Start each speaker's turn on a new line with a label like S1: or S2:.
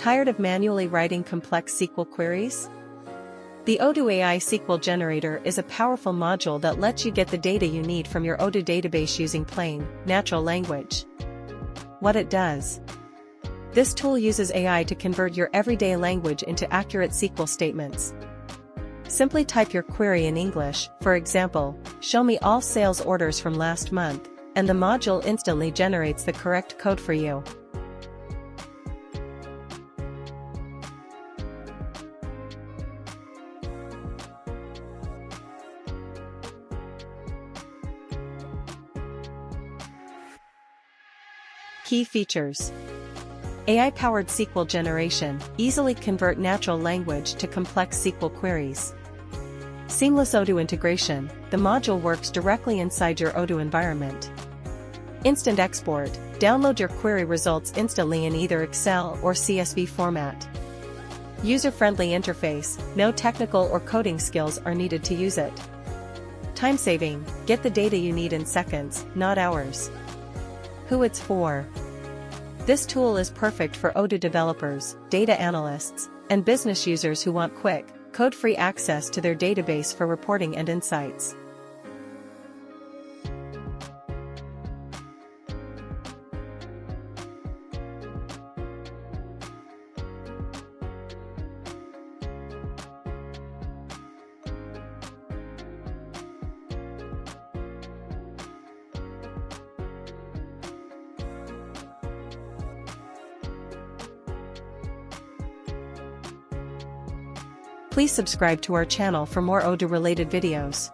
S1: Tired of manually writing complex SQL queries? The Odoo AI SQL Generator is a powerful module that lets you get the data you need from your Odoo database using plain, natural language. What it does. This tool uses AI to convert your everyday language into accurate SQL statements. Simply type your query in English, for example, show me all sales orders from last month, and the module instantly generates the correct code for you. Key features. AI-powered SQL generation, easily convert natural language to complex SQL queries. Seamless Odoo integration, the module works directly inside your Odoo environment. Instant export, download your query results instantly in either Excel or CSV format. User-friendly interface, no technical or coding skills are needed to use it. Time saving, get the data you need in seconds, not hours. Who it's for. This tool is perfect for Odoo developers, data analysts, and business users who want quick, code-free access to their database for reporting and insights. Please subscribe to our channel for more Odoo-related videos.